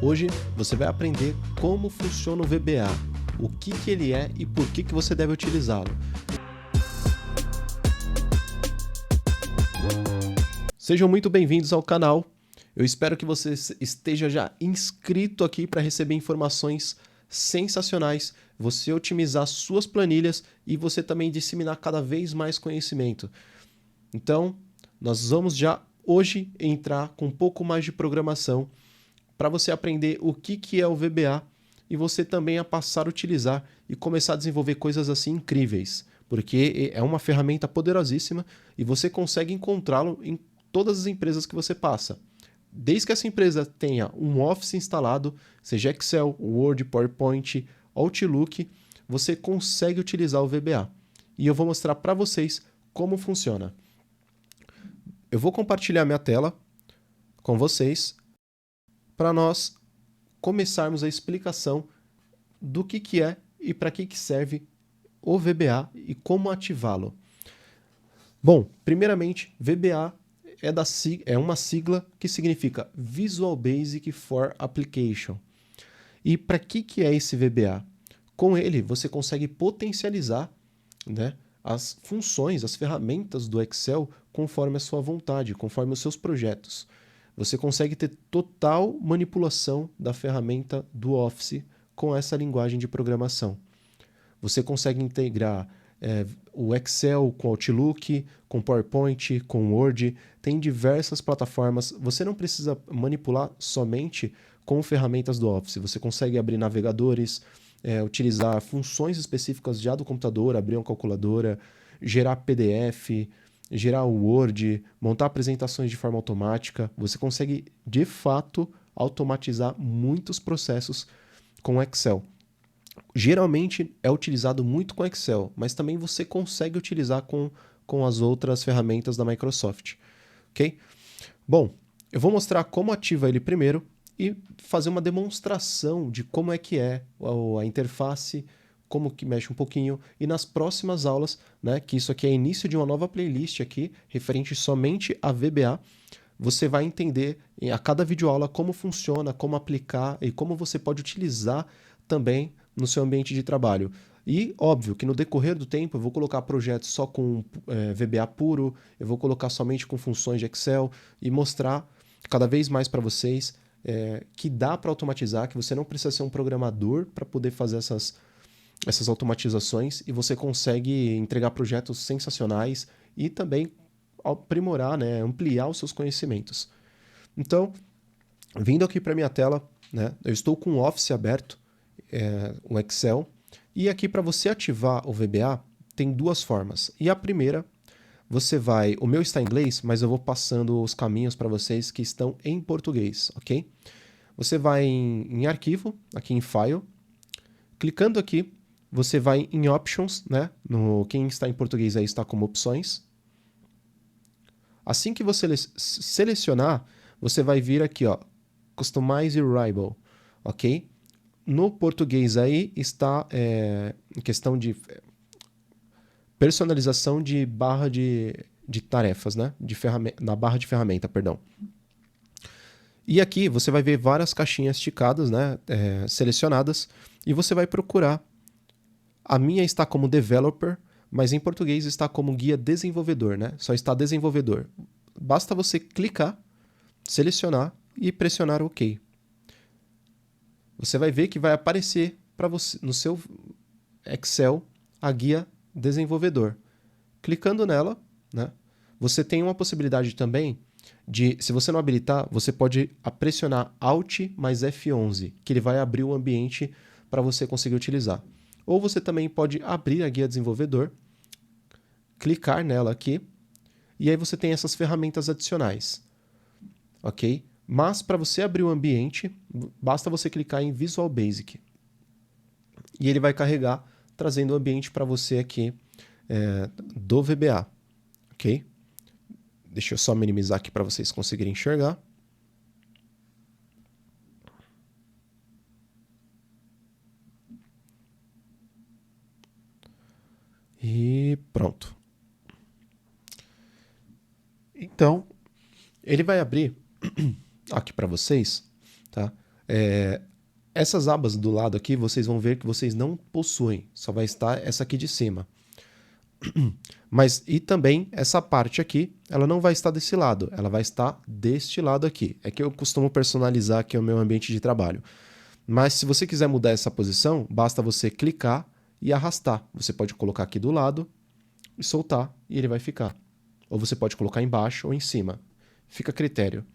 Hoje você vai aprender como funciona o VBA, o que ele é e por que você deve utilizá-lo. Sejam muito bem-vindos ao canal. Eu espero que você esteja já inscrito aqui para receber informações sensacionais, você otimizar suas planilhas e você também disseminar cada vez mais conhecimento. Então, nós vamos já hoje entrar com um pouco mais de programação para você aprender o que é o VBA e você também a passar a utilizar e começar a desenvolver coisas assim incríveis, porque é uma ferramenta poderosíssima e você consegue encontrá-lo em todas as empresas que você passa. Desde que essa empresa tenha um Office instalado, seja Excel, Word, PowerPoint, Outlook, você consegue utilizar o VBA. E eu vou mostrar para vocês como funciona. Eu vou compartilhar minha tela com vocês para nós começarmos a explicação do que é e para que serve o VBA e como ativá-lo. Bom, primeiramente, VBA é uma sigla que significa Visual Basic for Application. E para que é esse VBA? Com ele, você consegue potencializar, né, as funções, as ferramentas do Excel conforme a sua vontade, conforme os seus projetos. Você consegue ter total manipulação da ferramenta do Office com essa linguagem de programação. Você consegue integrar o Excel com Outlook, com PowerPoint, com Word, tem diversas plataformas. Você não precisa manipular somente com ferramentas do Office. Você consegue abrir navegadores, utilizar funções específicas já do computador, abrir uma calculadora, gerar PDF, gerar o Word, montar apresentações de forma automática. Você consegue, de fato, automatizar muitos processos com Excel. Geralmente é utilizado muito com Excel, mas também você consegue utilizar com as outras ferramentas da Microsoft. Ok? Bom, eu vou mostrar como ativa ele primeiro e fazer uma demonstração de como é que é a interface, como que mexe um pouquinho, e nas próximas aulas, né, que isso aqui é início de uma nova playlist aqui, referente somente a VBA, você vai entender a cada videoaula como funciona, como aplicar e como você pode utilizar também no seu ambiente de trabalho. E, óbvio, que no decorrer do tempo eu vou colocar projetos só com VBA puro, eu vou colocar somente com funções de Excel e mostrar cada vez mais para vocês que dá para automatizar, que você não precisa ser um programador para poder fazer essas automatizações e você consegue entregar projetos sensacionais e também aprimorar, né, ampliar os seus conhecimentos. Então, vindo aqui para minha tela, né, eu estou com o Office aberto, o Excel, e aqui para você ativar o VBA tem duas formas. E a primeira, o meu está em inglês, mas eu vou passando os caminhos para vocês que estão em português, ok? Você vai em arquivo, aqui em File, clicando aqui, você vai em Options, né? Quem está em português aí está como opções. Assim que você selecionar, você vai vir aqui, ó, Customize Ribbon, ok? No português aí está em questão de personalização de barra de tarefas, né? Na barra de ferramenta, perdão. E aqui você vai ver várias caixinhas ticadas, né? Selecionadas, e você vai procurar. A minha está como Developer, mas em português está como Guia Desenvolvedor, né? Só está Desenvolvedor. Basta você clicar, selecionar e pressionar OK. Você vai ver que vai aparecer para você no seu Excel a Guia Desenvolvedor. Clicando nela, né, você tem uma possibilidade também de, se você não habilitar, você pode pressionar Alt mais F11, que ele vai abrir o ambiente para você conseguir utilizar. Ou você também pode abrir a Guia Desenvolvedor, clicar nela aqui, e aí você tem essas ferramentas adicionais. Ok? Mas para você abrir o ambiente, basta você clicar em Visual Basic. E ele vai carregar, trazendo o ambiente para você aqui do VBA. Ok? Deixa eu só minimizar aqui para vocês conseguirem enxergar. E pronto. Então, ele vai abrir aqui para vocês, tá? Essas abas do lado aqui, vocês vão ver que vocês não possuem, só vai estar essa aqui de cima. Mas, e também essa parte aqui, ela não vai estar desse lado, ela vai estar deste lado aqui. É que eu costumo personalizar aqui o meu ambiente de trabalho. Mas se você quiser mudar essa posição, basta você clicar e arrastar. Você pode colocar aqui do lado e soltar e ele vai ficar. Ou você pode colocar embaixo ou em cima. Fica a critério.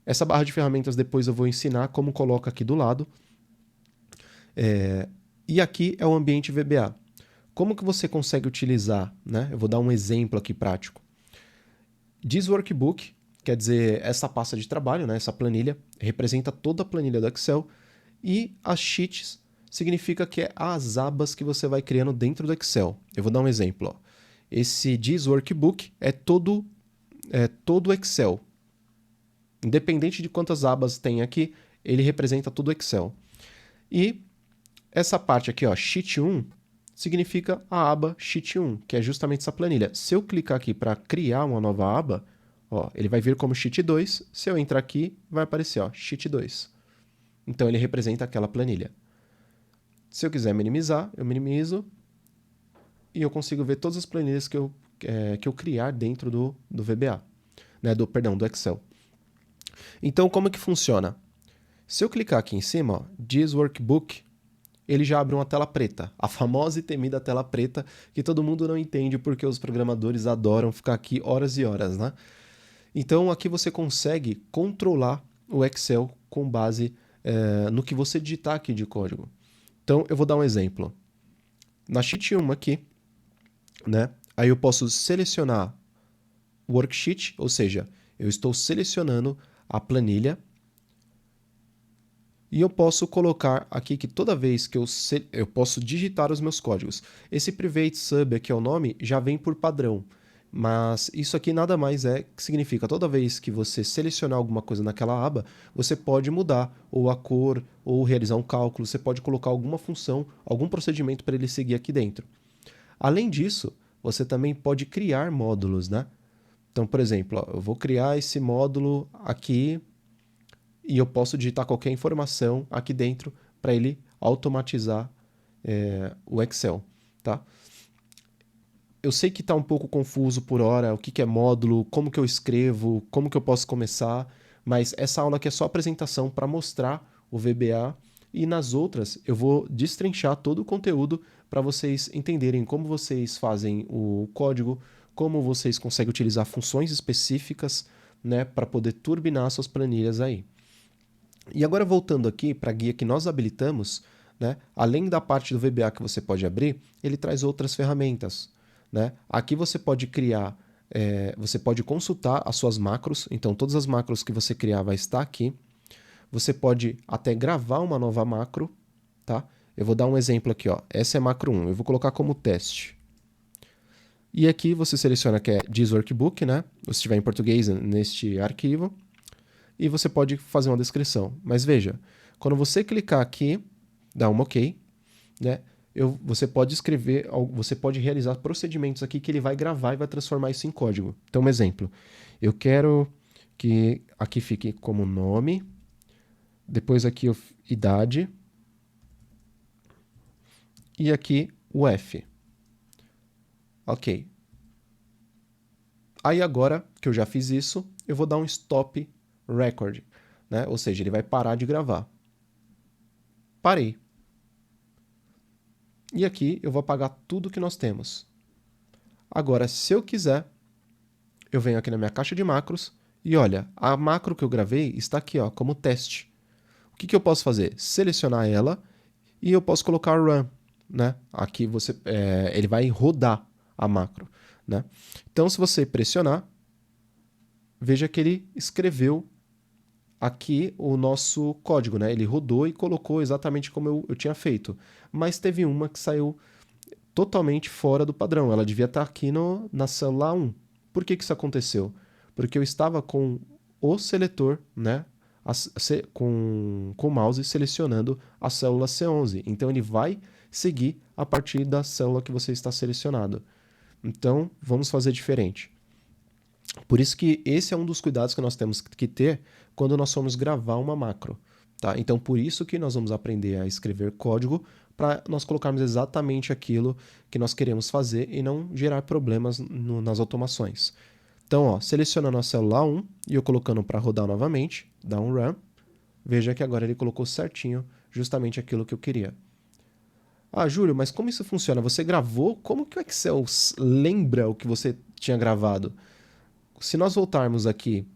Essa barra de ferramentas depois eu vou ensinar como coloca aqui do lado. E aqui é o ambiente VBA. Como que você consegue utilizar, né? Eu vou dar um exemplo aqui prático. This workbook, quer dizer, essa pasta de trabalho, né? Essa planilha, representa toda a planilha do Excel. E as sheets significa que é as abas que você vai criando dentro do Excel. Eu vou dar um exemplo. Ó. Esse This workbook é todo o Excel. Independente de quantas abas tem aqui, ele representa todo o Excel. E essa parte aqui, ó, Sheet 1, significa a aba Sheet 1, que é justamente essa planilha. Se eu clicar aqui para criar uma nova aba, ó, ele vai vir como Sheet 2. Se eu entrar aqui, vai aparecer ó, Sheet 2. Então ele representa aquela planilha. Se eu quiser minimizar, eu minimizo e eu consigo ver todas as planilhas que eu criar dentro do VBA, né, do Excel. Então, como é que funciona? Se eu clicar aqui em cima, ó, This Workbook, ele já abre uma tela preta, a famosa e temida tela preta, que todo mundo não entende porque os programadores adoram ficar aqui horas e horas, né? Então, aqui você consegue controlar o Excel com base no que você digitar aqui de código. Então, eu vou dar um exemplo. Na Sheet 1 aqui, né? Aí eu posso selecionar Worksheet, ou seja, eu estou selecionando a planilha e eu posso colocar aqui que toda vez que eu posso digitar os meus códigos. Esse private sub aqui é o nome, já vem por padrão. Mas isso aqui nada mais que significa toda vez que você selecionar alguma coisa naquela aba, você pode mudar ou a cor, ou realizar um cálculo, você pode colocar alguma função, algum procedimento para ele seguir aqui dentro. Além disso, você também pode criar módulos, né? Então, por exemplo, ó, eu vou criar esse módulo aqui e eu posso digitar qualquer informação aqui dentro para ele automatizar o Excel, tá? Eu sei que está um pouco confuso por hora o que é módulo, como que eu escrevo, como que eu posso começar, mas essa aula aqui é só apresentação para mostrar o VBA e nas outras eu vou destrinchar todo o conteúdo para vocês entenderem como vocês fazem o código, como vocês conseguem utilizar funções específicas, né, para poder turbinar suas planilhas aí. E agora voltando aqui para a guia que nós habilitamos, né, além da parte do VBA que você pode abrir, ele traz outras ferramentas. Né? Aqui você pode criar, você pode consultar as suas macros, então todas as macros que você criar vai estar aqui. Você pode até gravar uma nova macro, tá? Eu vou dar um exemplo aqui, ó. Essa é macro 1, eu vou colocar como teste. E aqui você seleciona que é This Workbook, né? Se estiver em português neste arquivo. E você pode fazer uma descrição. Mas veja, quando você clicar aqui, dá um OK, né? Você pode escrever, você pode realizar procedimentos aqui que ele vai gravar e vai transformar isso em código. Então, um exemplo. Eu quero que aqui fique como nome, depois aqui idade, e aqui o F. Ok. Aí agora que eu já fiz isso, eu vou dar um stop record, né? Ou seja, ele vai parar de gravar. Parei. E aqui eu vou apagar tudo que nós temos. Agora, se eu quiser, eu venho aqui na minha caixa de macros e olha, a macro que eu gravei está aqui ó, como teste. O que eu posso fazer? Selecionar ela e eu posso colocar run. Né? Aqui ele vai rodar a macro. Né? Então, se você pressionar, veja que ele escreveu aqui o nosso código, né? Ele rodou e colocou exatamente como eu tinha feito. Mas teve uma que saiu totalmente fora do padrão. Ela devia estar aqui na célula 1. Por que isso aconteceu? Porque eu estava com o seletor, né? Com o mouse selecionando a célula C11. Então ele vai seguir a partir da célula que você está selecionado. Então vamos fazer diferente. Por isso que esse é um dos cuidados que nós temos que ter quando nós formos gravar uma macro. tá? Então, por isso que nós vamos aprender a escrever código para nós colocarmos exatamente aquilo que nós queremos fazer e não gerar problemas nas automações. Então, ó, selecionando a célula 1 e eu colocando para rodar novamente, dá um run, veja que agora ele colocou certinho justamente aquilo que eu queria. Ah, Júlio, mas como isso funciona? Você gravou? Como que o Excel lembra o que você tinha gravado? Se nós voltarmos aqui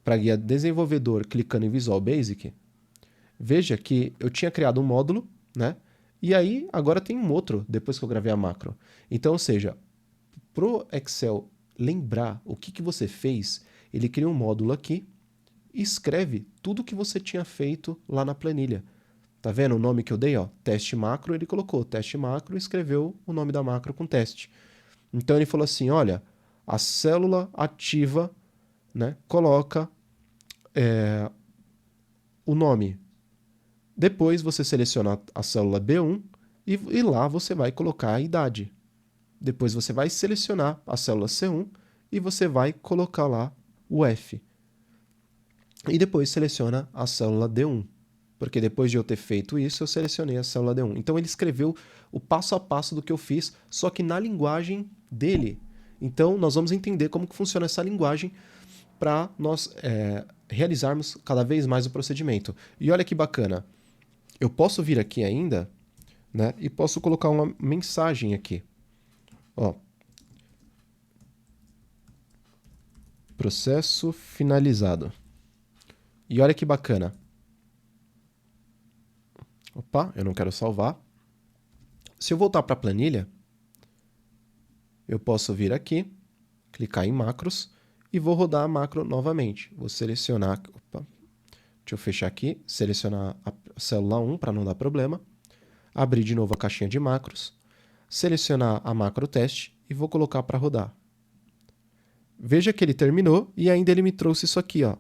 para a guia desenvolvedor clicando em Visual Basic, veja que eu tinha criado um módulo, né? E aí agora tem um outro depois que eu gravei a macro. Então, ou seja, pro Excel lembrar o que você fez, ele cria um módulo aqui e escreve tudo o que você tinha feito lá na planilha. Tá vendo o nome que eu dei? Ó, teste macro, ele colocou teste macro e escreveu o nome da macro com teste. Então ele falou assim, olha, a célula ativa, né, coloca o nome. Depois você seleciona a célula B1 e lá você vai colocar a idade. Depois você vai selecionar a célula C1 e você vai colocar lá o F. E depois seleciona a célula D1. Porque depois de eu ter feito isso, eu selecionei a célula D1. Então ele escreveu o passo a passo do que eu fiz, só que na linguagem dele. Então nós vamos entender como que funciona essa linguagem para nós realizarmos cada vez mais o procedimento. E olha que bacana, eu posso vir aqui ainda, né, e posso colocar uma mensagem aqui. Ó, processo finalizado. E olha que bacana. Opa, eu não quero salvar. Se eu voltar para a planilha, eu posso vir aqui, clicar em macros e vou rodar a macro novamente. Vou selecionar, opa, deixa eu fechar aqui, selecionar a célula 1 para não dar problema, abrir de novo a caixinha de macros, selecionar a macro teste e vou colocar para rodar. Veja que ele terminou e ainda ele me trouxe isso aqui, ó.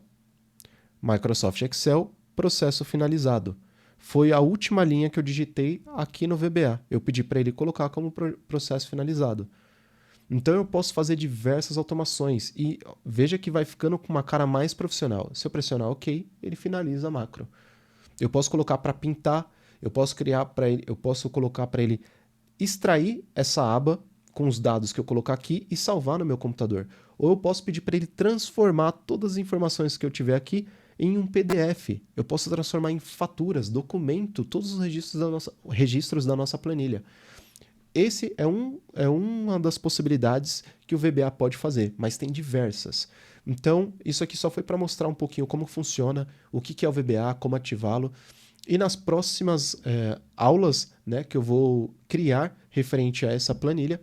Microsoft Excel, processo finalizado. Foi a última linha que eu digitei aqui no VBA. Eu pedi para ele colocar como processo finalizado. Então eu posso fazer diversas automações e veja que vai ficando com uma cara mais profissional. Se eu pressionar OK, ele finaliza a macro. Eu posso colocar para pintar, eu posso criar para ele, eu posso colocar para ele extrair essa aba com os dados que eu colocar aqui e salvar no meu computador. Ou eu posso pedir para ele transformar todas as informações que eu tiver aqui em um PDF. Eu posso transformar em faturas, documento, todos os registros da nossa planilha. Esse é uma das possibilidades que o VBA pode fazer, mas tem diversas. Então, isso aqui só foi para mostrar um pouquinho como funciona, o que é o VBA, como ativá-lo. E nas próximas aulas, né, que eu vou criar referente a essa planilha,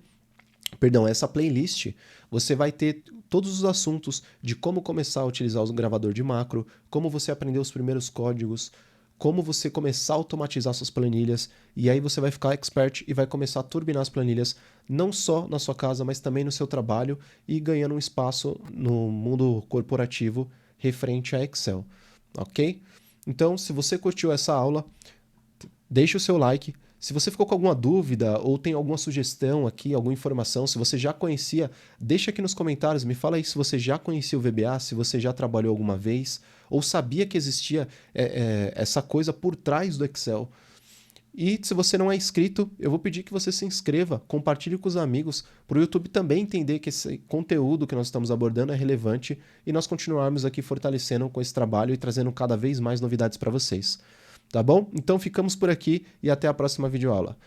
perdão, essa playlist, você vai ter todos os assuntos de como começar a utilizar o gravador de macro, como você aprender os primeiros códigos, como você começar a automatizar suas planilhas, e aí você vai ficar expert e vai começar a turbinar as planilhas, não só na sua casa, mas também no seu trabalho e ganhando um espaço no mundo corporativo referente a Excel, ok? Então, se você curtiu essa aula, deixe o seu like. Se você ficou com alguma dúvida ou tem alguma sugestão aqui, alguma informação, se você já conhecia, deixa aqui nos comentários, me fala aí se você já conhecia o VBA, se você já trabalhou alguma vez, ou sabia que existia essa coisa por trás do Excel. E se você não é inscrito, eu vou pedir que você se inscreva, compartilhe com os amigos, para o YouTube também entender que esse conteúdo que nós estamos abordando é relevante e nós continuarmos aqui fortalecendo com esse trabalho e trazendo cada vez mais novidades para vocês. Tá bom? Então ficamos por aqui e até a próxima videoaula.